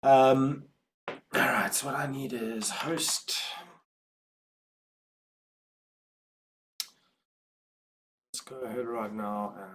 All right, so what I need is host. Let's go ahead right now and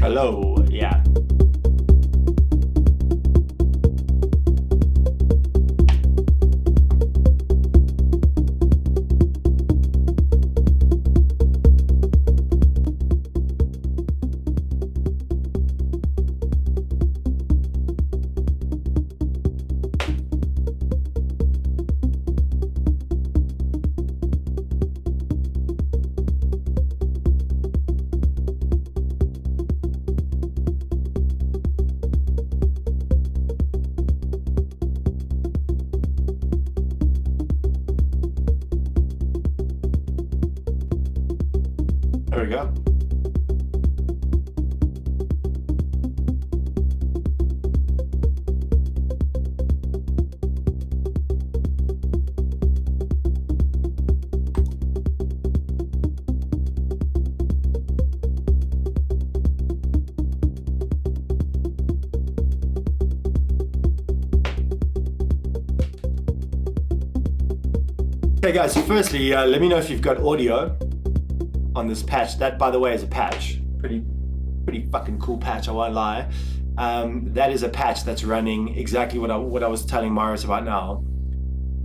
hello, yeah. There we go. Okay guys, so firstly, let me know if you've got audio on this patch. That, by the way, is a patch. Pretty fucking cool patch, I won't lie. That is a patch that's running exactly what I was telling Marius about now,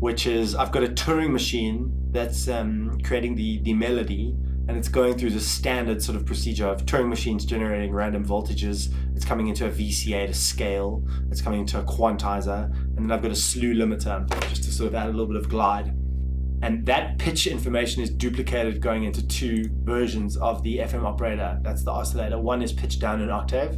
which is I've got a Turing machine that's creating the melody, and it's going through the standard sort of procedure of Turing machines generating random voltages. It's coming into a VCA to scale. It's coming into a quantizer, and then I've got a slew limiter just to sort of add a little bit of glide. And that pitch information is duplicated going into two versions of the FM operator. That's the oscillator. One is pitched down an octave,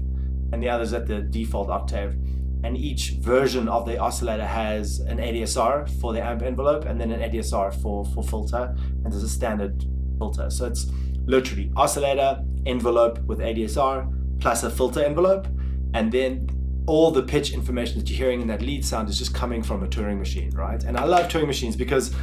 and the other is at the default octave. And each version of the oscillator has an ADSR for the amp envelope, and then an ADSR for filter, and there's a standard filter. So it's literally oscillator, envelope with ADSR, plus a filter envelope, and then all the pitch information that you're hearing in that lead sound is just coming from a Turing machine, right? And I love Turing machines because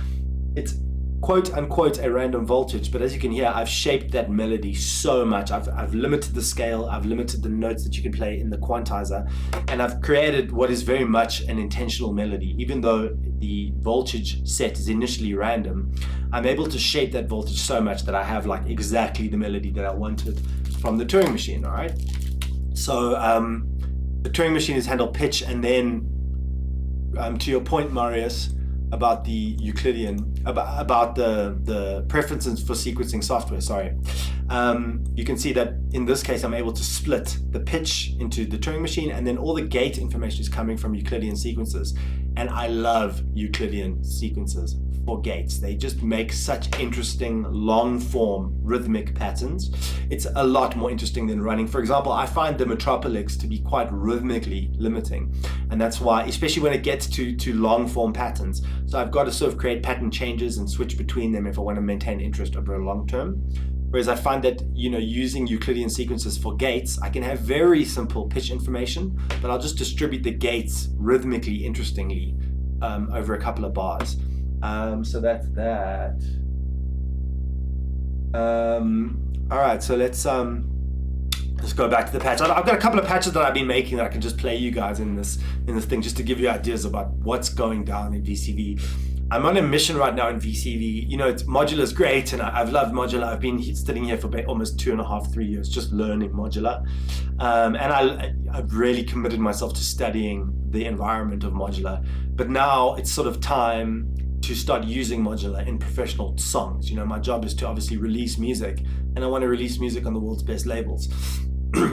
it's quote unquote a random voltage, but as you can hear, I've shaped that melody so much. I've limited the scale, I've limited the notes that you can play in the quantizer, and I've created what is very much an intentional melody. Even though the voltage set is initially random, I'm able to shape that voltage so much that I have like exactly the melody that I wanted from the Turing machine, all right? So the Turing machine has handled pitch, and then to your point, Marius, about the Euclidean, about the preferences for sequencing software, sorry. You can see that in this case, I'm able to split the pitch into the Turing machine, and then all the gate information is coming from Euclidean sequences. And I love Euclidean sequences for gates. They just make such interesting long form rhythmic patterns. It's a lot more interesting than running. For example, I find the Metropolix to be quite rhythmically limiting. And that's why, especially when it gets to long form patterns. So I've got to sort of create pattern change changes and switch between them if I want to maintain interest over a long term. Whereas I find that, you know, using Euclidean sequences for gates, I can have very simple pitch information, but I'll just distribute the gates rhythmically, interestingly, over a couple of bars. So that's that. All right, so let's go back to the patch. I've got a couple of patches that I've been making that I can just play you guys in this thing, just to give you ideas about what's going down in VCV. I'm on a mission right now in VCV. You know, modular is great, and I've loved modular. I've been sitting here for almost 2.5, 3 years just learning modular, and I've really committed myself to studying the environment of modular. But now it's sort of time to start using modular in professional songs. You know, my job is to obviously release music, and I want to release music on the world's best labels.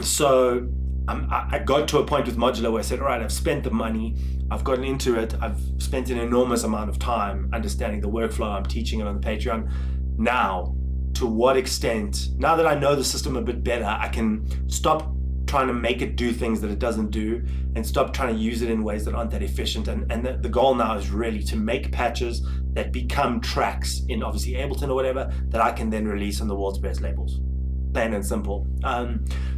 So I got to a point with modular where I said, all right, I've spent the money, I've gotten into it, I've spent an enormous amount of time understanding the workflow, I'm teaching it on the Patreon. Now, to what extent, now that I know the system a bit better, I can stop trying to make it do things that it doesn't do and stop trying to use it in ways that aren't that efficient. And the goal now is really to make patches that become tracks in obviously Ableton or whatever that I can then release on the world's best labels. Plain and simple.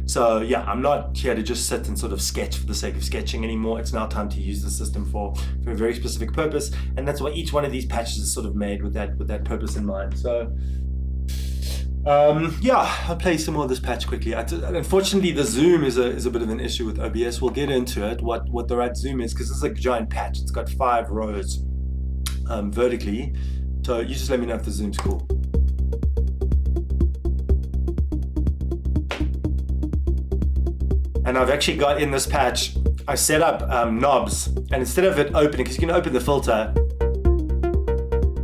So yeah, I'm not here to just sit and sort of sketch for the sake of sketching anymore. It's now time to use the system for a very specific purpose, and that's why each one of these patches is sort of made with that purpose in mind. So yeah, I'll play some more of this patch quickly. Unfortunately, the zoom is a bit of an issue with OBS. We'll get into it, what the right zoom is, because this is a giant patch. It's got 5 rows vertically. So you just let me know if the zoom's cool. And I've actually got in this patch, I set up knobs, and instead of it opening, because you can open the filter,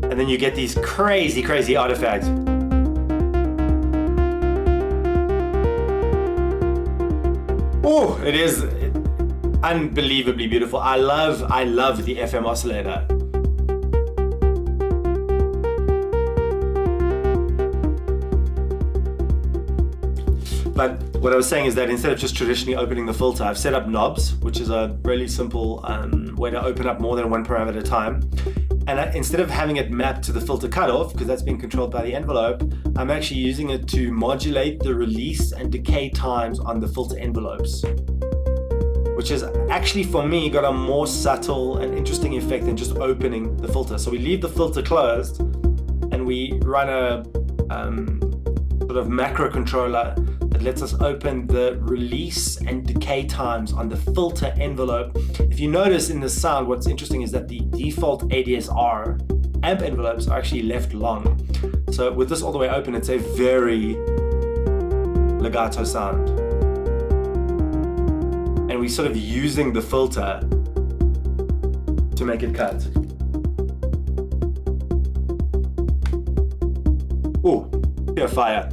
and then you get these crazy artifacts. Oh, it is unbelievably beautiful. I love the FM oscillator. But what I was saying is that instead of just traditionally opening the filter, I've set up knobs, which is a really simple way to open up more than one parameter at a time. And instead of having it mapped to the filter cutoff, because that's being controlled by the envelope, I'm actually using it to modulate the release and decay times on the filter envelopes, which has actually, for me, got a more subtle and interesting effect than just opening the filter. So we leave the filter closed, and we run a sort of macro controller that lets us open the release and decay times on the filter envelope. If you notice in the sound, what's interesting is that the default ADSR amp envelopes are actually left long. So with this all the way open, it's a very legato sound. And we're sort of using the filter to make it cut. Oh, pure fire.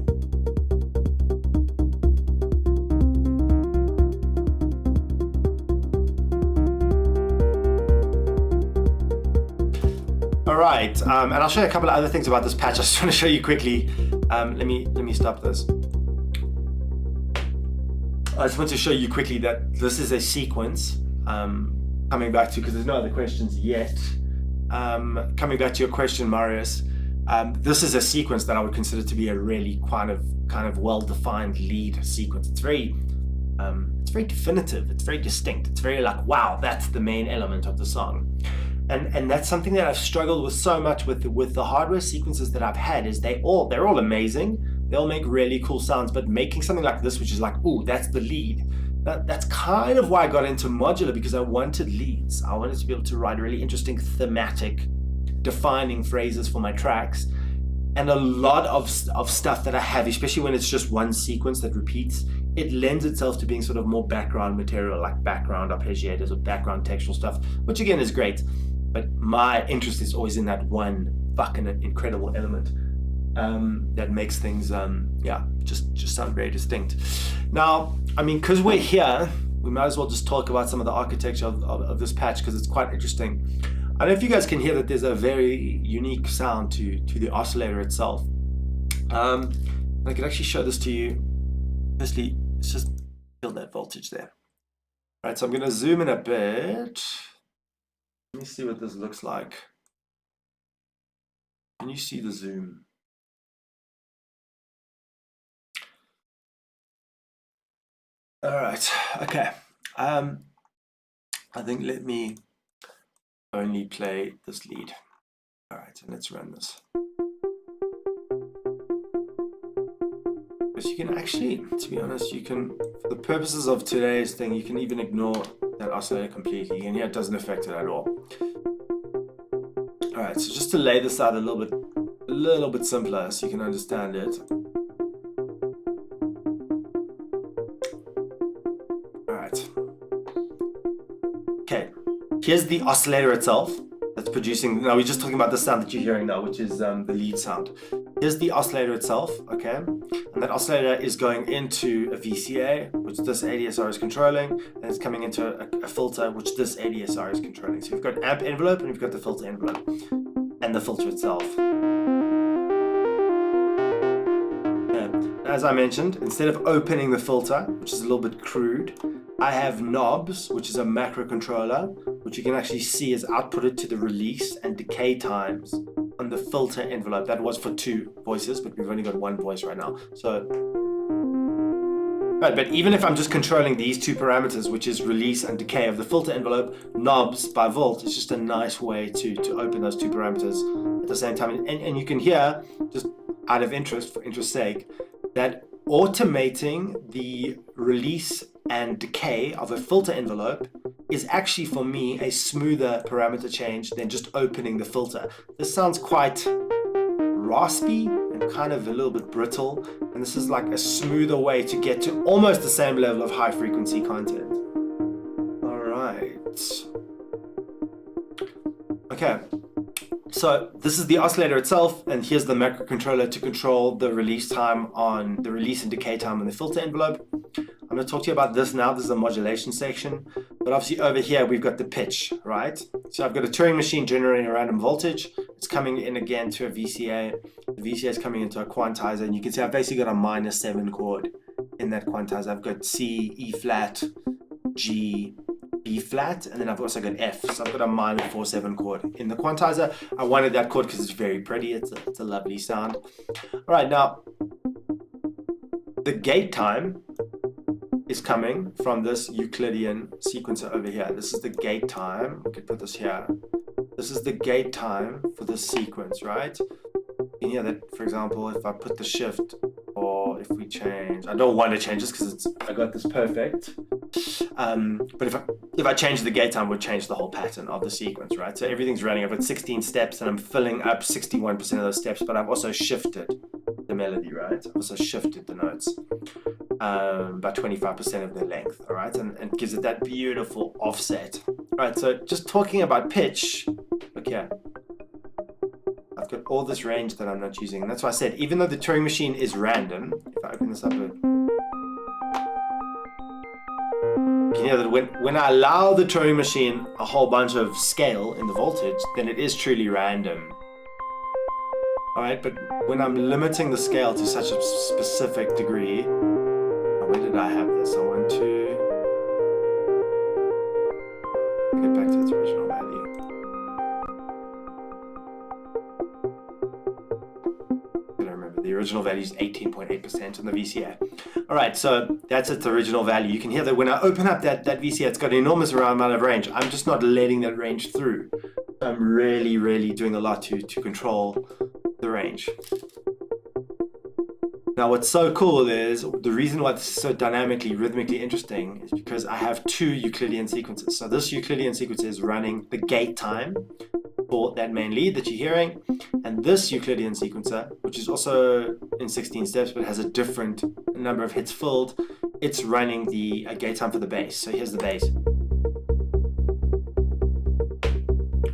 All right, and I'll show you a couple of other things about this patch. I just want to show you quickly. Let me stop this. I just want to show you quickly that this is a sequence. Coming back to, because there's no other questions yet. Coming back to your question, Marius. This is a sequence that I would consider to be a really kind of well-defined lead sequence. It's very definitive. It's very distinct. It's very like, wow, that's the main element of the song. And that's something that I've struggled with so much with the hardware sequences that I've had, is they're all amazing. They all make really cool sounds, but making something like this, which is like, ooh, that's the lead. That's kind of why I got into modular, because I wanted leads. I wanted to be able to write really interesting thematic, defining phrases for my tracks. And a lot of stuff that I have, especially when it's just one sequence that repeats, it lends itself to being sort of more background material, like background arpeggiators or background textual stuff, which again is great. But my interest is always in that one fucking incredible element that makes things, just sound very distinct. Now, I mean, because we're here, we might as well just talk about some of the architecture of this patch, because it's quite interesting. I don't know if you guys can hear that there's a very unique sound to the oscillator itself. I could actually show this to you. Firstly, let's just feel that voltage there. All right, so I'm going to zoom in a bit. Let me see what this looks like. Can you see the zoom? All right, okay. I think let me only play this lead. All right, so let's run this. Because you can actually, to be honest, you can, for the purposes of today's thing, you can even ignore that oscillator completely, and yeah, it doesn't affect it at all. All right, so just to lay this out a little bit simpler so you can understand it. All right. Okay, here's the oscillator itself that's producing. Now we're just talking about the sound that you're hearing now, which is the lead sound. Here's the oscillator itself, okay? And that oscillator is going into a VCA, which this ADSR is controlling, and it's coming into a filter, which this ADSR is controlling. So you've got an amp envelope and you've got the filter envelope, and the filter itself. As I mentioned, instead of opening the filter, which is a little bit crude, I have knobs, which is a macro controller, which you can actually see is outputted to the release and decay times on the filter envelope. That was for 2 voices, but we've only got 1 voice right now. So, but even if I'm just controlling these 2 parameters, which is release and decay of the filter envelope, knobs by volt is just a nice way to open those 2 parameters at the same time. And you can hear, just out of interest, for interest's sake, that automating the release and decay of a filter envelope is actually, for me, a smoother parameter change than just opening the filter. This sounds quite raspy and kind of a little bit brittle, and this is like a smoother way to get to almost the same level of high frequency content. All right. Okay. So this is the oscillator itself, and here's the microcontroller to control the release time on the release and decay time on the filter envelope. I'm going to talk to you about this now. This is the modulation section, but obviously over here we've got the pitch, right? So I've got a Turing machine generating a random voltage. It's coming in again to a VCA. The VCA is coming into a quantizer, and you can see I've basically got a -7 chord in that quantizer. I've got C, E flat, G, B flat, and then I've also got F. So I've got a -4/7 chord in the quantizer. I wanted that chord because it's very pretty. It's a lovely sound. All right, now the gate time is coming from this Euclidean sequencer over here. This is the gate time. We could put this here. This is the gate time for this sequence, right? You can hear that, for example, if I put the shift, or if we change, I don't want to change this because I got this perfect. But if I change the gate time, it would change the whole pattern of the sequence, right? So everything's running. I've got 16 steps, and I'm filling up 61% of those steps, but I've also shifted the melody, right? I've also shifted the notes by 25% of their length, all right? And gives it that beautiful offset. All right, so just talking about pitch, look here. I've got all this range that I'm not using. And that's why I said, even though the Turing machine is random, if I open this up, you can hear that when I allow the Turing machine a whole bunch of scale in the voltage, then it is truly random. All right, but when I'm limiting the scale to such a specific degree, where did I have this? I want to get back to its original value. I don't remember. The original value is 18.8% on the VCA. All right, so that's its original value. You can hear that when I open up that VCA, it's got an enormous amount of range. I'm just not letting that range through. I'm really, really doing a lot to control the range. Now what's so cool is, the reason why this is so dynamically, rhythmically interesting is because I have 2 Euclidean sequences. So this Euclidean sequence is running the gate time for that main lead that you're hearing, and this Euclidean sequencer, which is also in 16 steps but has a different number of hits filled, it's running the gate time for the bass. So here's the bass.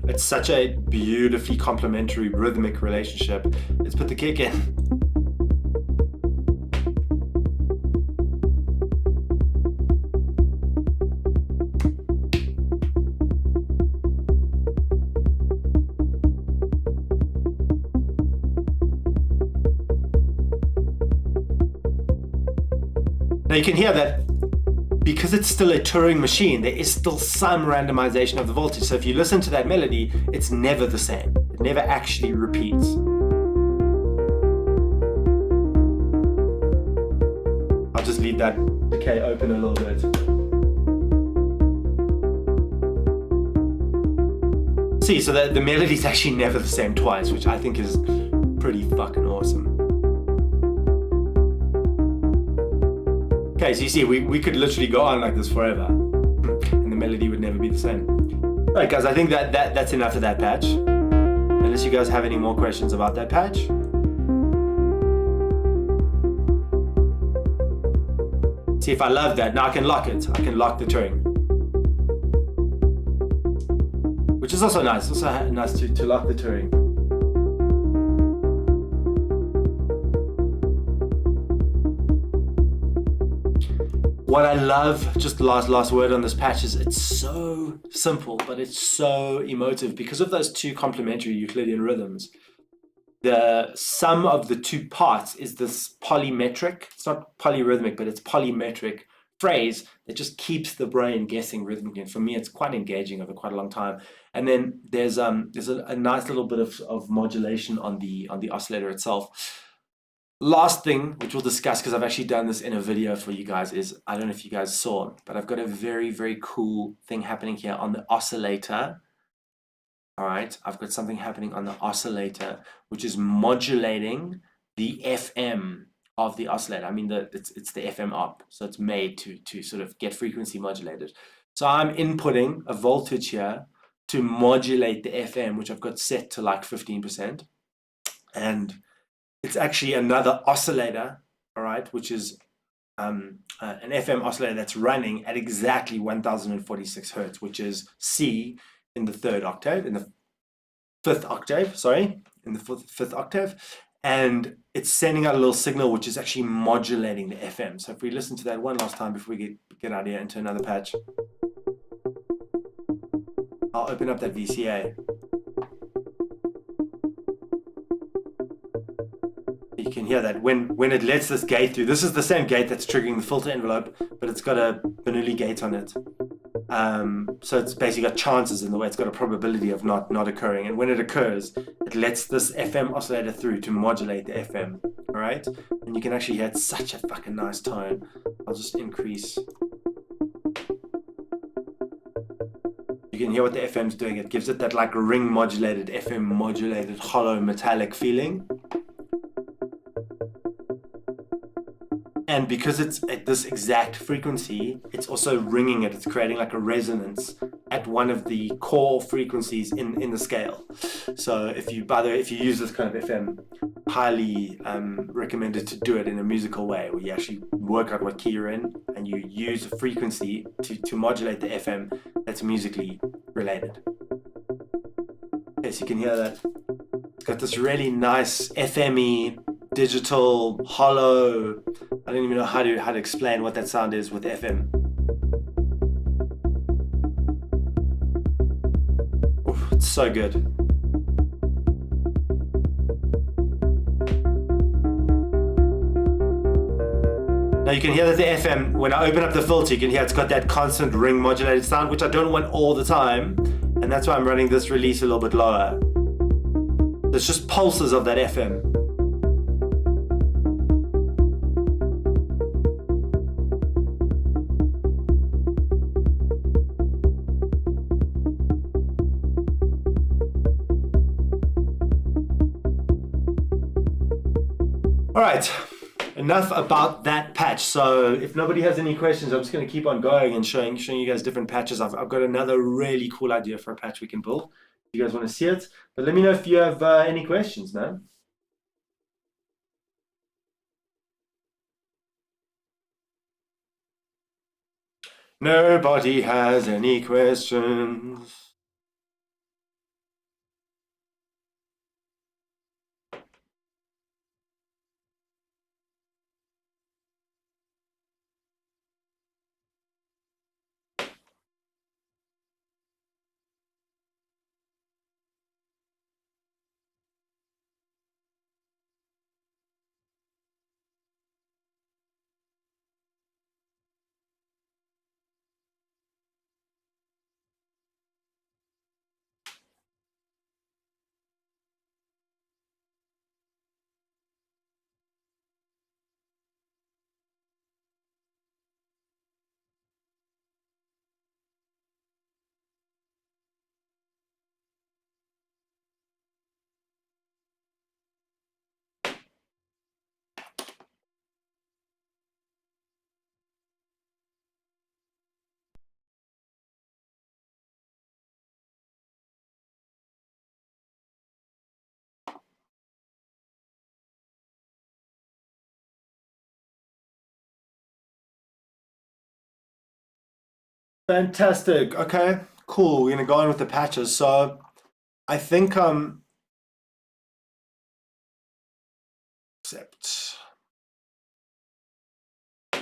It's such a beautifully complementary rhythmic relationship. Let's put the kick in. Now you can hear that because it's still a Turing machine, there is still some randomization of the voltage. So if you listen to that melody, it's never the same. It never actually repeats. leave that decay open a little bit. See, so the melody's actually never the same twice, which I think is pretty fucking awesome. Okay, so you see, we could literally go on like this forever, and the melody would never be the same. All right, guys, I think that's enough of that patch. Unless you guys have any more questions about that patch. See, if I love that, now I can lock it. I can lock the Turing. Which is also nice. Also nice to lock the Turing. What I love, just the last word on this patch, is it's so simple, but it's so emotive because of those two complementary Euclidean rhythms. The sum of the two parts is this polymetric, it's not polyrhythmic, but it's polymetric phrase that just keeps the brain guessing rhythmically. And for me, it's quite engaging over quite a long time. And then there's a nice little bit of modulation on the oscillator itself. Last thing, which we'll discuss, because I've actually done this in a video for you guys, is, I don't know if you guys saw, but I've got a very, very cool thing happening here on the oscillator. All right, I've got something happening on the oscillator, which is modulating the FM of the oscillator. I mean, it's the FM up, so it's made to sort of get frequency modulated. So I'm inputting a voltage here to modulate the FM, which I've got set to like 15%. And it's actually another oscillator, all right, which is an FM oscillator that's running at exactly 1046 hertz, which is C in the fifth octave, and it's sending out a little signal which is actually modulating the FM. So if we listen to that one last time before we get out here into another patch, I'll open up that VCA. You can hear that when it lets this gate through. This is the same gate that's triggering the filter envelope, but it's got a Bernoulli gate on it. So it's basically got chances in the way. It's got a probability of not occurring. And when it occurs, it lets this FM oscillator through to modulate the FM. All right? And you can actually hear it's such a fucking nice tone. I'll just increase. You can hear what the FM's doing. It gives it that like ring modulated, FM modulated, hollow metallic feeling. And because it's at this exact frequency, it's also ringing it. It's creating like a resonance at one of the core frequencies in the scale. So if you use this kind of FM, highly recommended to do it in a musical way, where you actually work out what key you're in and you use a frequency to modulate the FM that's musically related. Okay, so you can hear that. It's got this really nice FM-y, digital, hollow, I don't even know how to explain what that sound is with FM. Oof, it's so good. Now you can hear that the FM, when I open up the filter, you can hear it's got that constant ring modulated sound, which I don't want all the time. And that's why I'm running this release a little bit lower. There's just pulses of that FM. All right, enough about that patch. So if nobody has any questions, I'm just going to keep on going and showing you guys different patches. I've got another really cool idea for a patch we can build. You guys want to see it? But let me know if you have any questions, man. Nobody has any questions. Fantastic. Okay, cool. We're gonna go on with the patches. So I think except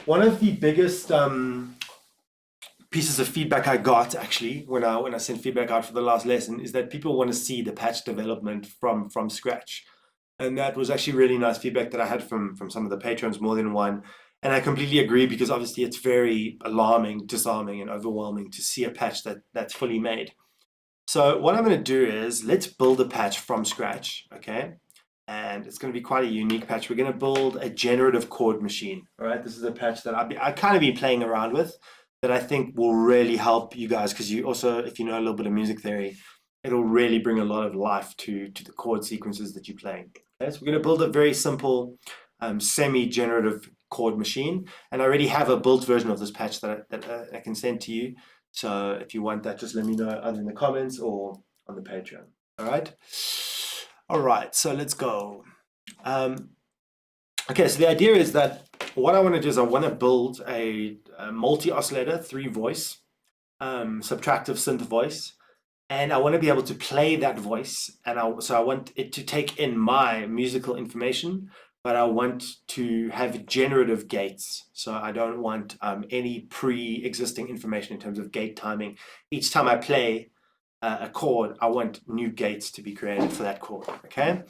one of the biggest pieces of feedback I got actually when I sent feedback out for the last lesson is that people want to see the patch development from scratch. And that was actually really nice feedback that I had from some of the patrons, more than one. And I completely agree because obviously it's very alarming, disarming, and overwhelming to see a patch that's fully made. So what I'm going to do is let's build a patch from scratch, okay? And it's going to be quite a unique patch. We're going to build a generative chord machine. All right, this is a patch that I kind of been playing around with that I think will really help you guys because you also, if you know a little bit of music theory, it'll really bring a lot of life to the chord sequences that you're playing. Okay, so we're going to build a very simple semi-generative chord machine, and I already have a built version of this patch that I can send to you. So if you want that, just let me know either in the comments or on the Patreon. All right. All right. So let's go. Okay. So the idea is that what I want to do is I want to build a multi-oscillator, 3-voice, subtractive synth voice, and I want to be able to play that voice. And so I want it to take in my musical information, but I want to have generative gates. So I don't want any pre-existing information in terms of gate timing. Each time I play a chord, I want new gates to be created for that chord. Okay,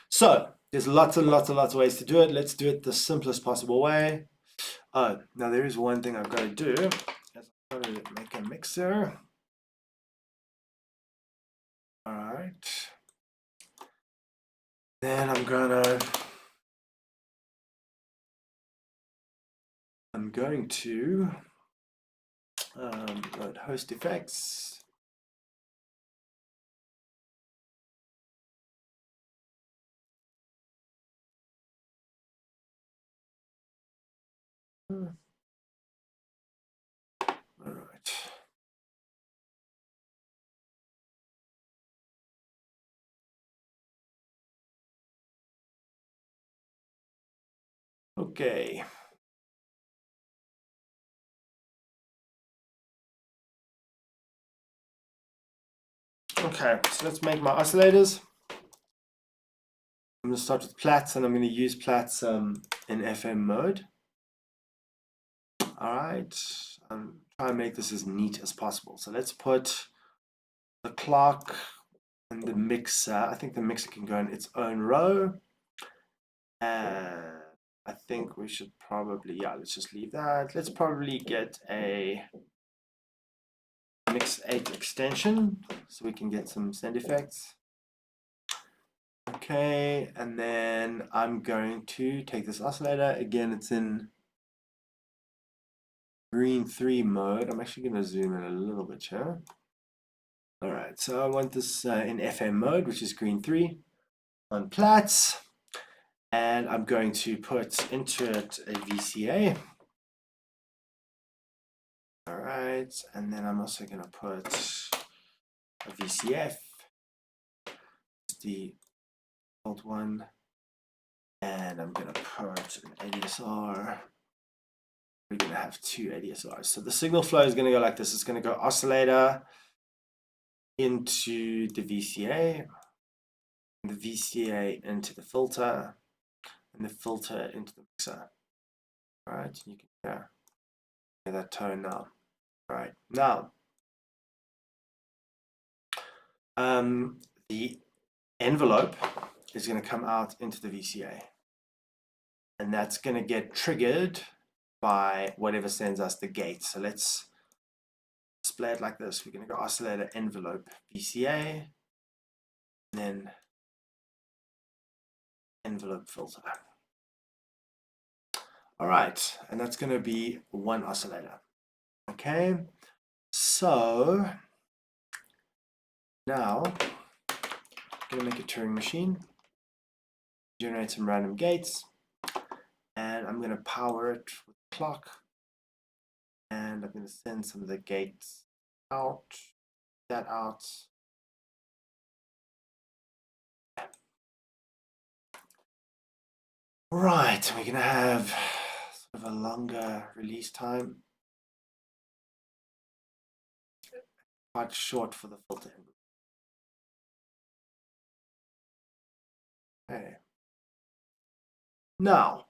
so there's lots and lots and lots of ways to do it. Let's do it the simplest possible way. Oh, now there is one thing I've got to do. I've got to make a mixer. All right. Then I'm going to load host effects. All right. Okay. Okay, so let's make my oscillators. I'm going to start with Plats, and I'm going to use Plats in FM mode. All right, I'm trying to make this as neat as possible. So let's put the clock and the mixer. I think the mixer can go in its own row. And I think we should probably, yeah, let's just leave that. Let's probably get a Mix 8 extension so we can get some sound effects. Okay, and then I'm going to take this oscillator. Again, it's in green 3 mode. I'm actually going to zoom in a little bit here. All right, so I want this in FM mode, which is green 3 on Plats. And I'm going to put into it a VCA. All right, and then I'm also going to put a VCF, the old one, and I'm going to put an ADSR. We're going to have 2 ADSRs. So the signal flow is going to go like this. It's going to go oscillator into the VCA, and the VCA into the filter, and the filter into the mixer. All right, you can hear that tone now. All right, now the envelope is going to come out into the VCA, and that's going to get triggered by whatever sends us the gate. So let's display it like this. We're going to go oscillator envelope VCA, and then envelope filter. All right, and that's going to be one oscillator. Okay, so now I'm going to make a Turing machine, generate some random gates, and I'm going to power it with the clock, and I'm going to send some of the gates out, that out. Right, we're going to have sort of a longer release time. quite short for the filter envelope. Okay. Now,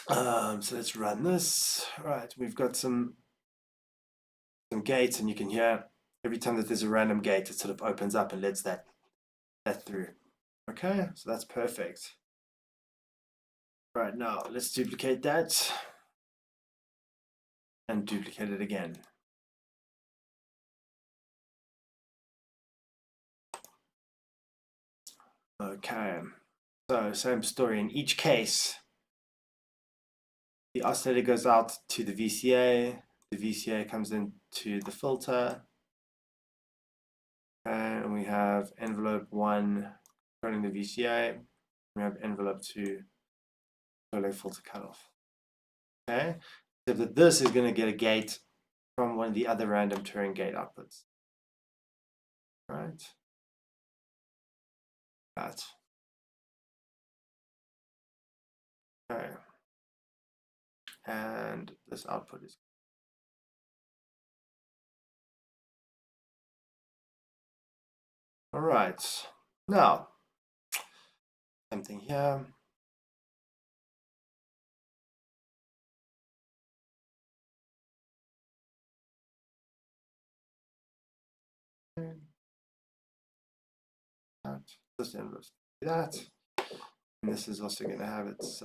so let's run this. All right, we've got some gates, and you can hear every time that there's a random gate, it sort of opens up and lets that through. Okay, so that's perfect. Right, now let's duplicate that and duplicate it again. Okay, so same story. In each case, the oscillator goes out to the VCA comes into the filter, and we have envelope 1 controlling the VCA. We have envelope 2 controlling filter cutoff. Okay, so that this is going to get a gate from one of the other random Turing gate outputs. Right. That. Okay. And this output is all right. Now, same thing here. This inverse that, and this is also going to have its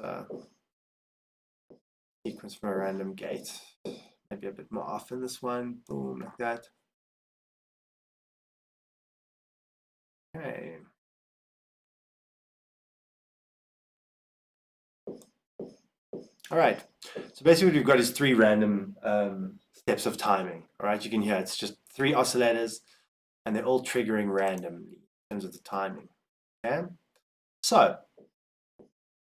sequence from a random gate. Maybe a bit more often this one. Boom, like that. Okay. All right. So basically what we've got is 3 random steps of timing. All right, you can hear it's just 3 oscillators and they're all triggering randomly in terms of the timing. Okay. So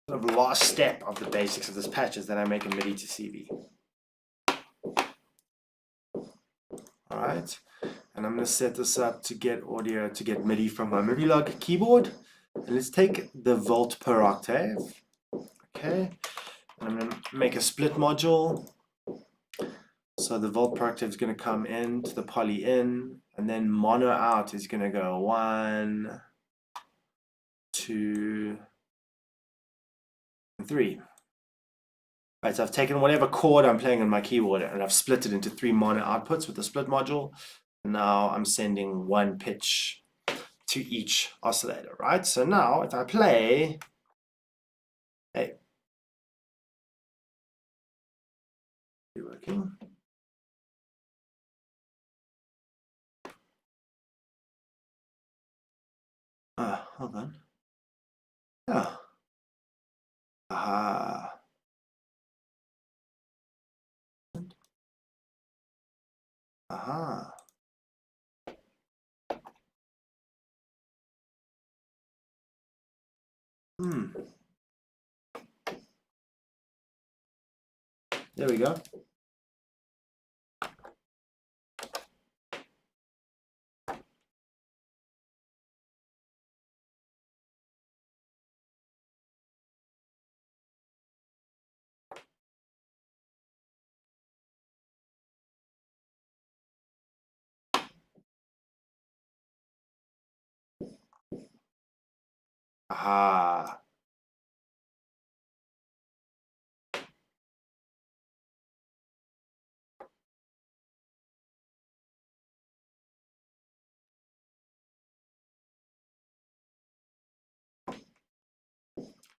sort of last step of the basics of this patch is that I make a MIDI to CV. All right. And I'm going to set this up to get audio, to get MIDI from my MIDI-log keyboard. And let's take the volt per octave. Okay. And I'm going to make a split module. So the volt per octave is going to come into the poly in, and then mono out is going to go 1, 2, and 3. Right, so I've taken whatever chord I'm playing on my keyboard and I've split it into 3 mono outputs with the split module. And now I'm sending 1 pitch to each oscillator, right? So now if I play, hey, you working? Hold on. Oh. Aha. Aha. There we go. Aha.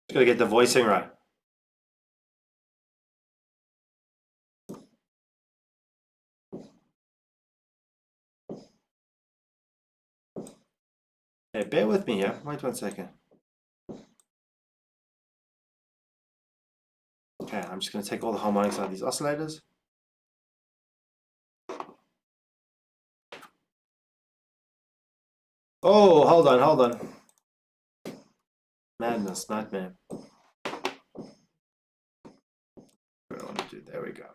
Just gotta get the voicing right. Hey, bear with me here. Wait 1 second. Okay, I'm just going to take all the harmonics out of these oscillators. Oh, hold on. Madness, nightmare. What do I want to do? There we go.